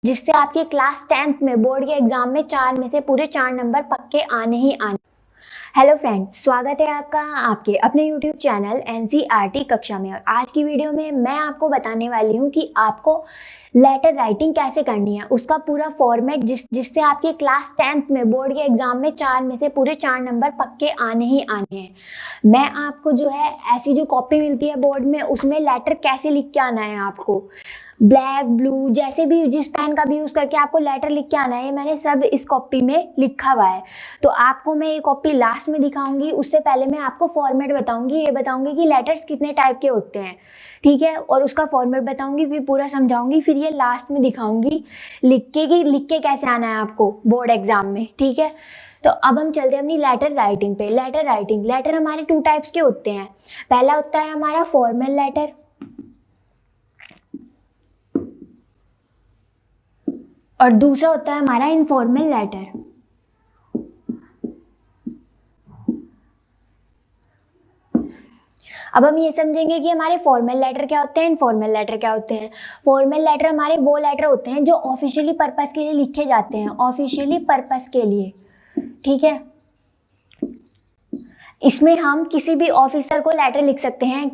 जिससे आपके class 10th में बोर्ड के एग्जाम में 4 में से पूरे 4 नंबर पक्के आने ही आने। हेलो फ्रेंड्स, स्वागत है आपका आपके अपने यूट्यूब चैनल एनसीईआरटी कक्षा में। और आज की वीडियो में मैं आपको बताने वाली हूँ कि आपको लेटर राइटिंग कैसे करनी है, उसका पूरा फॉर्मेट जिससे आपके क्लास 10th में बोर्ड के एग्जाम में 4 में से पूरे 4 नंबर पक्के आने ही आने हैं। मैं आपको जो है ऐसी जो कॉपी मिलती है बोर्ड में, उसमें लेटर कैसे लिख के आना है, आपको ब्लैक ब्लू जैसे भी जिस पेन का भी यूज़ करके आपको लेटर लिख के आना है, मैंने सब इस कॉपी में लिखा हुआ है। तो आपको मैं ये कॉपी लास्ट में दिखाऊंगी, उससे पहले मैं आपको फॉर्मेट बताऊंगी, ये बताऊंगी कि लेटर्स कितने टाइप के होते हैं, ठीक है, और उसका फॉर्मेट बताऊंगी, फिर पूरा समझाऊंगी, फिर ये लास्ट में दिखाऊंगी लिख के कैसे आना है आपको बोर्ड एग्जाम में, ठीक है। तो अब हम चलते हैं अपनी लेटर राइटिंग पे। लेटर हमारे 2 टाइप्स के होते हैं। पहला होता है हमारा फॉर्मल लेटर और दूसरा होता है हमारा इनफॉर्मल लेटर। अब हम ये समझेंगे कि हमारे फॉर्मल लेटर क्या होते हैं, इनफॉर्मल लेटर क्या होते हैं। फॉर्मल लेटर हमारे वो लेटर होते हैं जो ऑफिशियली पर्पस के लिए लिखे जाते हैं, ऑफिशियली पर्पस के लिए, ठीक है। इसमें हम किसी भी ऑफिसर को लेटर लिख सकते हैं,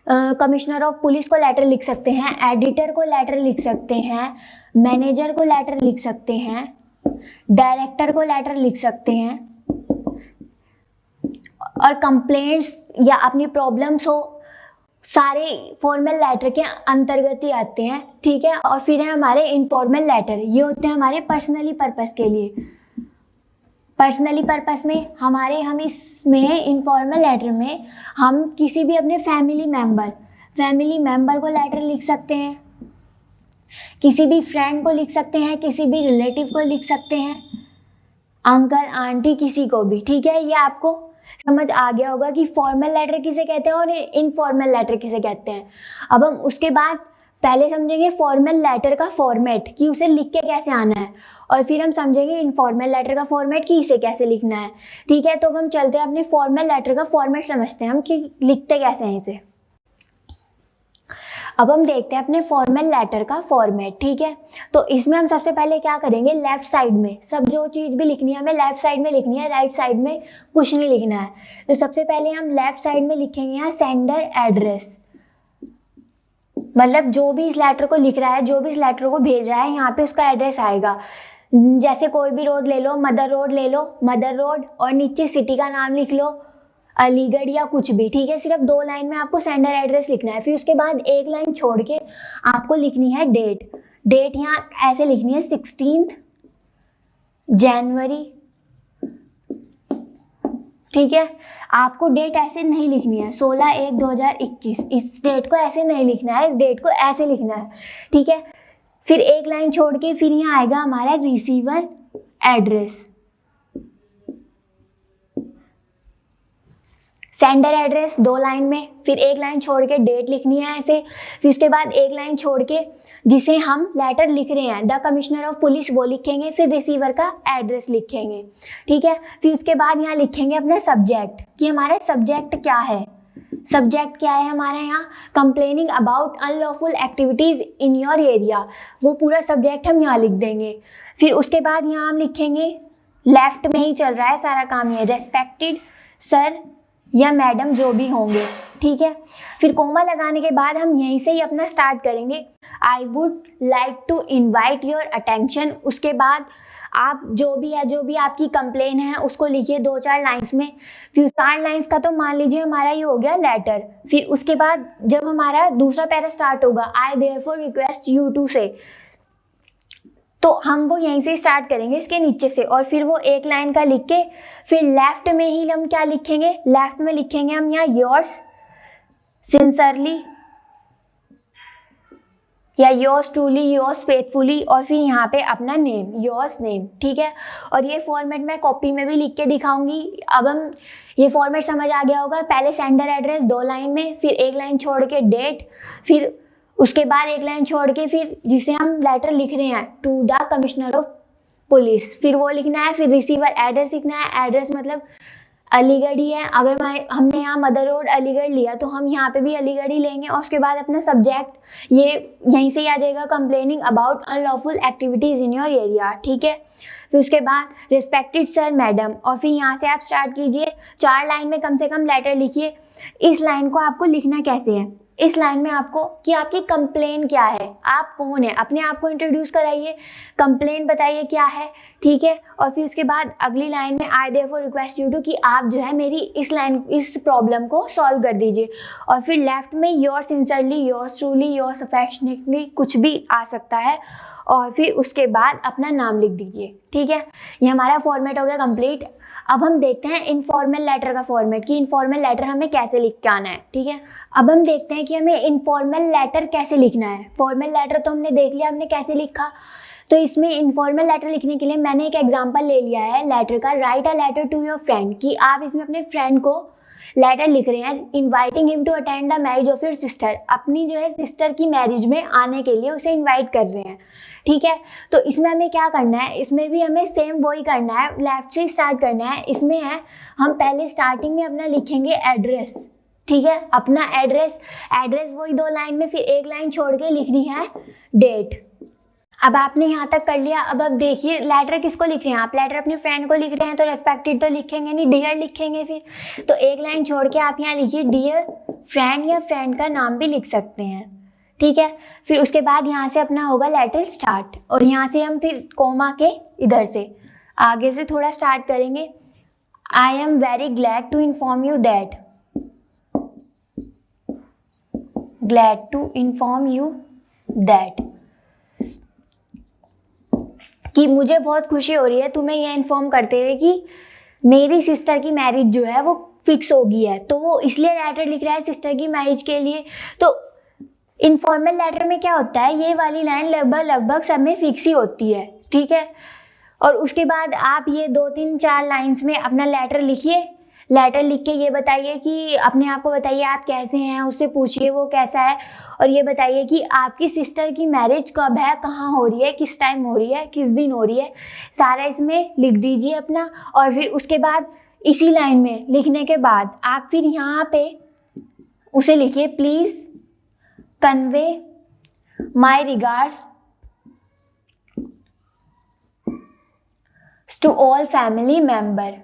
कमिश्नर ऑफ पुलिस को लेटर लिख सकते हैं, एडिटर को लेटर लिख सकते हैं, मैनेजर को लेटर लिख सकते हैं, डायरेक्टर को लेटर लिख सकते हैं, और कंप्लेंट्स या अपनी प्रॉब्लम्स हो, सारे फॉर्मल लेटर के अंतर्गत ही आते हैं, ठीक है। और फिर है हमारे इनफॉर्मल लेटर, ये होते हैं हमारे पर्सनली पर्पस के लिए। पर्सनली पर्पस में हम इसमें इनफॉर्मल लेटर में हम किसी भी अपने फैमिली मेंबर को लेटर लिख सकते हैं, किसी भी फ्रेंड को लिख सकते हैं, किसी भी रिलेटिव को लिख सकते हैं, अंकल आंटी किसी को भी, ठीक है। ये आपको समझ आ गया होगा कि फॉर्मल लेटर किसे कहते हैं और इनफॉर्मल लेटर किसे कहते हैं। अब हम उसके बाद पहले समझेंगे फॉर्मल लेटर का फॉर्मेट कि उसे लिख के कैसे आना है, और फिर हम समझेंगे इनफॉर्मल लेटर का फॉर्मेट कि इसे कैसे लिखना है, ठीक है। तो हम चलते हैं अपने फॉर्मल लेटर का फॉर्मेट समझते हैं हम कि लिखते कैसे हैं इसे। अब हम देखते हैं अपने फॉर्मल लेटर का फॉर्मेट, ठीक है। तो इसमें हम सबसे पहले क्या करेंगे, लेफ्ट साइड में सब जो चीज़ भी लिखनी है हमें लेफ्ट साइड में लिखनी है, राइट साइड में कुछ नहीं लिखना है। तो सबसे पहले हम लेफ्ट साइड में लिखेंगे यहाँ सेंडर एड्रेस, मतलब जो भी इस लेटर को लिख रहा है, जो भी इस लेटर को भेज रहा है, यहाँ पे उसका एड्रेस आएगा। जैसे कोई भी रोड ले लो, मदर रोड, और नीचे सिटी का नाम लिख लो, अलीगढ़ या कुछ भी, ठीक है। सिर्फ 2 लाइन में आपको सेंडर एड्रेस लिखना है। फिर उसके बाद 1 लाइन छोड़ के आपको लिखनी है डेट यहाँ ऐसे लिखनी है 16 जनवरी, ठीक है। आपको डेट ऐसे नहीं लिखनी है 16/1/2021, इस डेट को ऐसे नहीं लिखना है, इस डेट को ऐसे लिखना है, ठीक है। फिर 1 लाइन छोड़ के फिर यहाँ आएगा हमारा receiver address, sender address 2 line में, फिर 1 लाइन छोड़ के डेट लिखनी है ऐसे। फिर उसके बाद 1 लाइन छोड़ के जिसे हम लेटर लिख रहे हैं, द कमिश्नर ऑफ पुलिस, वो लिखेंगे, फिर रिसीवर का एड्रेस लिखेंगे, ठीक है। फिर उसके बाद यहाँ लिखेंगे अपना सब्जेक्ट कि हमारा सब्जेक्ट क्या है। सब्जेक्ट क्या है हमारा यहाँ, complaining about unlawful activities in your area, वो पूरा सब्जेक्ट हम यहाँ लिख देंगे। फिर उसके बाद यहाँ हम लिखेंगे, लेफ्ट में ही चल रहा है सारा काम, ये रेस्पेक्टेड सर या मैडम जो भी होंगे, ठीक है। फिर कोमा लगाने के बाद हम यहीं से ही अपना स्टार्ट करेंगे, I would like to invite your attention. उसके बाद आप जो भी आपकी कंप्लेन है उसको लिखिए 2-4 लाइन्स में। फिर 4 लाइन्स का तो मान लीजिए हमारा ये हो गया लेटर। फिर उसके बाद जब हमारा दूसरा पैरा स्टार्ट होगा, आई देयरफॉर रिक्वेस्ट यू टू से, तो हम वो यहीं से स्टार्ट करेंगे इसके नीचे से, और फिर वो 1 लाइन का लिख के फिर लेफ्ट में ही हम क्या लिखेंगे, लेफ्ट में लिखेंगे हम यहाँ योर्स सिंसरली या योर्स ट्रूली, योर्स फेथफुली, और फिर यहाँ पे अपना नेम, योर्स नेम, ठीक है। और ये फॉर्मेट मैं कॉपी में भी लिख के दिखाऊंगी। अब हम ये फॉर्मेट समझ आ गया होगा, पहले सेंडर एड्रेस 2 लाइन में, फिर 1 लाइन छोड़ के डेट, फिर उसके बाद 1 लाइन छोड़ के फिर जिसे हम लेटर लिख रहे हैं to the commissioner of police, फिर वो लिखना है। फिर रिसीवर एड्रेस लिखना है, एड्रेस मतलब अलीगढ़ ही है। अगर हमने यहाँ मदर रोड अलीगढ़ लिया तो हम यहाँ पे भी अलीगढ़ ही लेंगे। और उसके बाद अपना सब्जेक्ट ये यहीं से ही आ जाएगा, complaining about unlawful activities in your area, ठीक है। फिर उसके बाद रिस्पेक्टेड सर मैडम, और फिर यहाँ से आप स्टार्ट कीजिए। 4 लाइन में कम से कम लेटर लिखिए। इस लाइन को आपको लिखना कैसे है, इस लाइन में आपको कि आपकी कंप्लेन क्या है, आप कौन है, अपने आप को इंट्रोड्यूस कराइए, कंप्लेन बताइए क्या है, ठीक है। और फिर उसके बाद अगली लाइन में आई देयरफॉर रिक्वेस्ट यू टू, कि आप जो है मेरी इस प्रॉब्लम को सॉल्व कर दीजिए। और फिर लेफ्ट में your sincerely, yours truly, yours affectionately, कुछ भी आ सकता है। और फिर उसके बाद अपना नाम लिख दीजिए, ठीक है। ये हमारा फॉर्मेट हो गया कंप्लीट। अब हम देखते हैं इनफॉर्मल लेटर का फॉर्मेट, कि इनफॉर्मल लेटर हमें कैसे लिख के आना है, ठीक है। अब हम देखते हैं कि हमें इनफॉर्मल लेटर कैसे लिखना है। फॉर्मल लेटर तो हमने देख लिया हमने कैसे लिखा, तो इसमें इनफॉर्मल लेटर लिखने के लिए मैंने एक एग्जांपल ले लिया है लेटर का, write a letter to your friend, कि आप इसमें अपने फ्रेंड को लेटर लिख रहे हैं, inviting him to attend the marriage of your sister, अपनी जो है सिस्टर की मैरिज में आने के लिए उसे इनवाइट कर रहे हैं, ठीक है। तो इसमें हमें क्या करना है, इसमें भी हमें सेम वही करना है, लेफ्ट से स्टार्ट करना है। इसमें है हम पहले स्टार्टिंग में अपना लिखेंगे एड्रेस, ठीक है, अपना एड्रेस वही 2 लाइन में, फिर 1 लाइन छोड़ के लिखनी है डेट। अब आपने यहाँ तक कर लिया। अब देखिए लेटर किसको लिख रहे हैं आप, लेटर अपने फ्रेंड को लिख रहे हैं तो रेस्पेक्टेड तो लिखेंगे नहीं, डियर लिखेंगे। फिर तो 1 लाइन छोड़ के आप यहाँ लिखिए डियर फ्रेंड, या फ्रेंड का नाम भी लिख सकते हैं, ठीक है। फिर उसके बाद यहाँ से अपना होगा लेटर स्टार्ट, और यहाँ से हम फिर कोमा के इधर से आगे से थोड़ा स्टार्ट करेंगे। I am very glad to inform you that, glad to inform you that, कि मुझे बहुत खुशी हो रही है तुम्हें यह इन्फॉर्म करते हुए कि मेरी सिस्टर की मैरिज जो है वो फिक्स हो गई है। तो वो इसलिए लेटर लिख रहा है सिस्टर की मैरिज के लिए। तो इनफॉर्मल लेटर में क्या होता है, ये वाली लाइन लगभग सब में फिक्स ही होती है, ठीक है। और उसके बाद आप ये 2 3 4 लाइंस में अपना लेटर लिखिए। लेटर लिख के ये बताइए कि अपने आप को बताइए आप कैसे हैं, उससे पूछिए वो कैसा है, और ये बताइए कि आपकी सिस्टर की मैरिज कब है, कहाँ हो रही है, किस टाइम हो रही है, किस दिन हो रही है, सारा इसमें लिख दीजिए अपना। और फिर उसके बाद इसी लाइन में लिखने के बाद आप फिर यहाँ पे उसे लिखिए please convey my regards to all family member.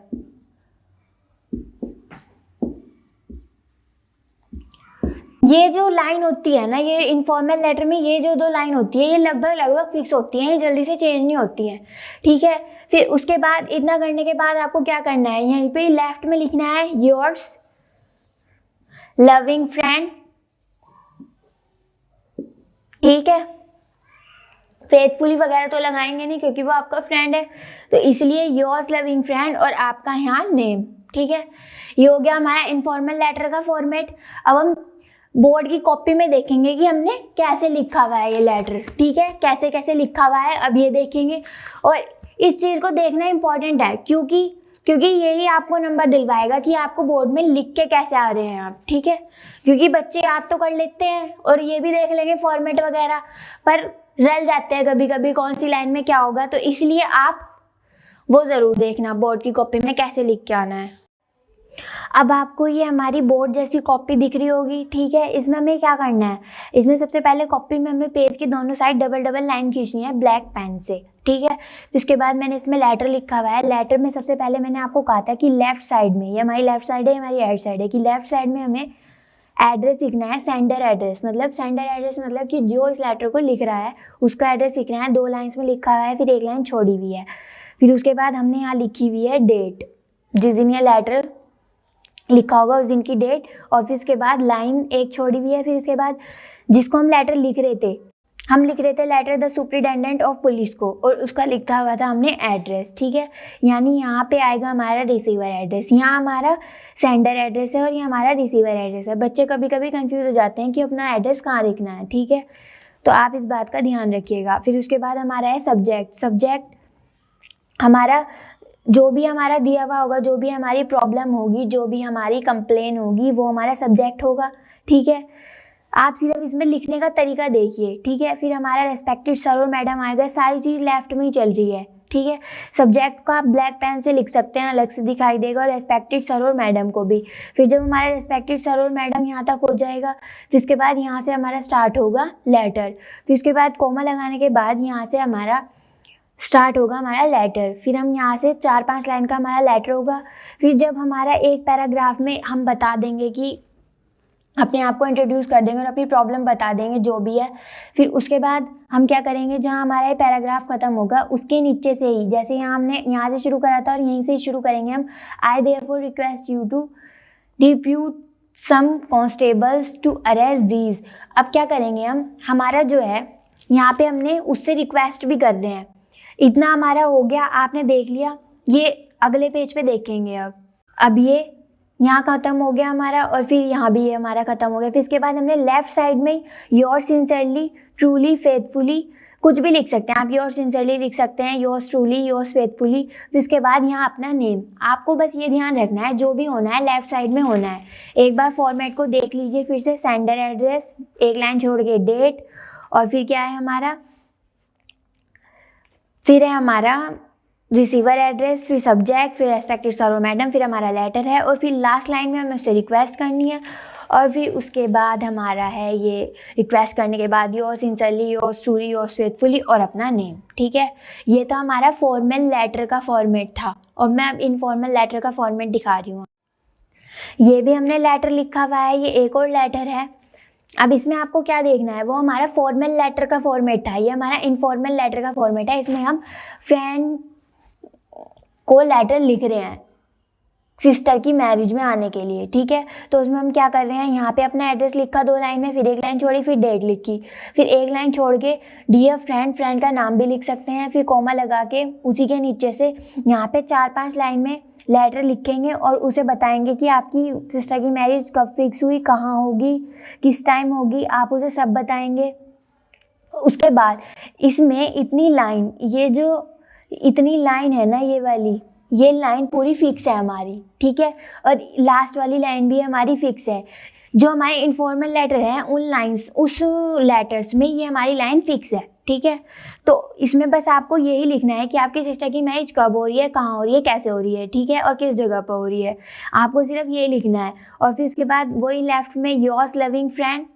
ये जो लाइन होती है ना, ये इनफॉर्मल लेटर में ये जो 2 लाइन होती है ये लगभग फिक्स होती हैं, ये जल्दी से चेंज नहीं होती हैं, ठीक है। फिर उसके बाद इतना करने के बाद आपको क्या करना है, यहीं पे लेफ्ट में लिखना है योर्स लविंग फ्रेंड, ठीक है। फेथफुली वगैरह तो लगाएंगे नहीं क्योंकि वो आपका फ्रेंड है, तो इसलिए योर्स लविंग फ्रेंड और आपका यहाँ नेम, ठीक है। ये हो गया हमारा इनफॉर्मल लेटर का फॉर्मेट। अब हम बोर्ड की कॉपी में देखेंगे कि हमने कैसे लिखा हुआ है ये लेटर, ठीक है, कैसे कैसे लिखा हुआ है अब ये देखेंगे। और इस चीज़ को देखना इंपॉर्टेंट है क्योंकि यही आपको नंबर दिलवाएगा कि आपको बोर्ड में लिख के कैसे आ रहे हैं आप, ठीक है। क्योंकि बच्चे याद तो कर लेते हैं और ये भी देख लेंगे फॉर्मेट वगैरह, पर रल जाते हैं कभी कभी कौन सी लाइन में क्या होगा, तो इसलिए आप वो ज़रूर देखना बोर्ड की कॉपी में कैसे लिख के आना है। अब आपको ये हमारी बोर्ड जैसी कॉपी दिख रही होगी, ठीक है। इसमें हमें क्या करना है, इसमें सबसे पहले कॉपी में हमें पेज की दोनों साइड डबल लाइन खींचनी है ब्लैक पेन से, ठीक है। उसके बाद मैंने इसमें लेटर लिखा हुआ है। लेटर में सबसे पहले मैंने आपको कहा था कि लेफ्ट साइड में, ये हमारी लेफ्ट साइड है, हमारी राइट साइड है, कि लेफ्ट साइड में हमें एड्रेस लिखना है, सेंडर एड्रेस मतलब कि जो इस लेटर को लिख रहा है उसका एड्रेस लिखना है। 2 लाइन्स में लिखा हुआ है, फिर 1 लाइन छोड़ी हुई है। फिर उसके बाद हमने यहाँ लिखी हुई है डेट, जिस दिन ये लेटर लिखा होगा उस दिन की डेट, और फिर उसके बाद लाइन 1 छोड़ी हुई है। फिर उसके बाद जिसको हम लेटर लिख रहे थे letter the superintendent of police को, और उसका लिखा हुआ था हमने एड्रेस, ठीक है। यानी यहाँ पे आएगा हमारा रिसीवर एड्रेस, यहाँ हमारा सेंडर एड्रेस है और ये हमारा रिसीवर एड्रेस है। बच्चे कभी कभी कंफ्यूज हो जाते हैं कि अपना एड्रेस कहाँ लिखना है, ठीक है, तो आप इस बात का ध्यान रखिएगा। फिर उसके बाद हमारा है सब्जेक्ट हमारा जो भी हमारा दिया हुआ होगा, जो भी हमारी प्रॉब्लम होगी, जो भी हमारी कंप्लेन होगी, वो हमारा सब्जेक्ट होगा, ठीक है। आप सिर्फ इसमें लिखने का तरीका देखिए, ठीक है। फिर हमारा रेस्पेक्टेड सर और मैडम आएगा, सारी चीज़ लेफ्ट में ही चल रही है, ठीक है। सब्जेक्ट को आप ब्लैक पेन से लिख सकते हैं, अलग से दिखाई देगा, और रेस्पेक्टेड सर और मैडम को भी। फिर जब हमारा रेस्पेक्टेड सर और मैडम यहाँ तक हो जाएगा, फिर उसके बाद यहाँ से हमारा स्टार्ट होगा लेटर। फिर उसके बाद कॉमा लगाने के बाद यहाँ से हमारा स्टार्ट होगा हमारा लेटर। फिर हम यहाँ से 4-5 लाइन का हमारा लेटर होगा। फिर जब हमारा एक पैराग्राफ में हम बता देंगे कि अपने आप को इंट्रोड्यूस कर देंगे और अपनी प्रॉब्लम बता देंगे जो भी है, फिर उसके बाद हम क्या करेंगे, जहाँ हमारा ये पैराग्राफ खत्म होगा उसके नीचे से ही, जैसे यहाँ हमने यहाँ से शुरू करा था और यहीं से शुरू करेंगे हम, I therefore request you to depute some constables to arrest these. अब क्या करेंगे हम, हमारा जो है यहाँ पे हमने उससे रिक्वेस्ट भी कर रहे हैं। इतना हमारा हो गया, आपने देख लिया। ये अगले पेज पे देखेंगे। अब ये यहाँ ख़त्म हो गया हमारा, और फिर यहाँ भी ये हमारा ख़त्म हो गया। फिर इसके बाद हमने लेफ़्ट साइड में योर सिंसियरली, ट्रूली, फेथफुली, कुछ भी लिख सकते हैं आप। योर सिंसियरली लिख सकते हैं, योर्स ट्रूली, योर्स फेथफुली। फिर इसके बाद यहाँ अपना नेम। आपको बस ये ध्यान रखना है, जो भी होना है लेफ़्ट साइड में होना है। एक बार फॉर्मेट को देख लीजिए फिर से। सेंडर एड्रेस, एक लाइन छोड़ के डेट, और फिर क्या है हमारा, फिर है हमारा रिसीवर एड्रेस, फिर सब्जेक्ट, फिर रेस्पेक्टेड सर और मैडम, फिर हमारा लेटर है, और फिर लास्ट लाइन में हमें उससे रिक्वेस्ट करनी है। और फिर उसके बाद हमारा है ये रिक्वेस्ट करने के बाद your sincerely, yours truly, yours faithfully और अपना नेम। ठीक है, ये तो हमारा फॉर्मल लेटर का फॉर्मेट था, और मैं अब इनफॉर्मल लेटर का फॉर्मेट दिखा रही हूँ। ये भी हमने लेटर लिखा हुआ है, ये एक और लेटर है। अब इसमें आपको क्या देखना है, वो हमारा फॉर्मल लेटर का फॉर्मेट था, ये हमारा इनफॉर्मल लेटर का फॉर्मेट है। इसमें हम फ्रेंड को लेटर लिख रहे हैं सिस्टर की मैरिज में आने के लिए। ठीक है, तो उसमें हम क्या कर रहे हैं, यहाँ पे अपना एड्रेस लिखा 2 लाइन में, फिर एक लाइन छोड़ी, फिर डेट लिखी, फिर एक लाइन छोड़ के डियर फ्रेंड, फ्रेंड का नाम भी लिख सकते हैं, फिर कॉमा लगा के उसी के नीचे से यहाँ पे 4-5 लाइन में लेटर लिखेंगे और उसे बताएंगे कि आपकी सिस्टर की मैरिज कब फिक्स हुई, कहाँ होगी, किस टाइम होगी, आप उसे सब बताएंगे। उसके बाद इसमें इतनी लाइन, ये जो इतनी लाइन है ना, ये वाली, ये लाइन पूरी फिक्स है हमारी। ठीक है, और लास्ट वाली लाइन भी हमारी फिक्स है। जो हमारे इनफॉर्मल लेटर है उन लाइंस, उस लेटर्स में ये हमारी लाइन फिक्स है। ठीक है, तो इसमें बस आपको यही लिखना है कि आपकी सिस्टर की मैरिज कब हो रही है, कहाँ हो रही है, कैसे हो रही है, ठीक है, और किस जगह पर हो रही है, आपको सिर्फ ये लिखना है। और फिर उसके बाद वही लेफ्ट में योर्स लविंग फ्रेंड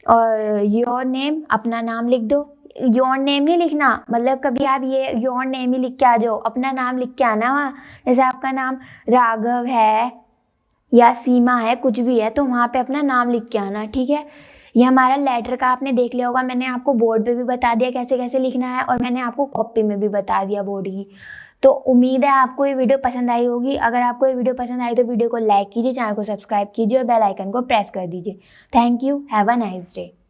और योर नेम, अपना नाम लिख दो। योर नेम नहीं लिखना, मतलब कभी आप ये योर नेम ही लिख के आ जाओ, अपना नाम लिख के आना वहाँ। जैसे आपका नाम राघव है या सीमा है, कुछ भी है, तो वहाँ पे अपना नाम लिख के आना। ठीक है, ये हमारा लेटर का आपने देख लिया होगा, मैंने आपको बोर्ड पे भी बता दिया कैसे कैसे लिखना है, और मैंने आपको कॉपी में भी बता दिया बोर्ड की। तो उम्मीद है आपको ये वीडियो पसंद आई होगी। अगर आपको ये वीडियो पसंद आई तो वीडियो को लाइक कीजिए, चैनल को सब्सक्राइब कीजिए और बेल आइकन को प्रेस कर दीजिए। Thank you, have a nice day.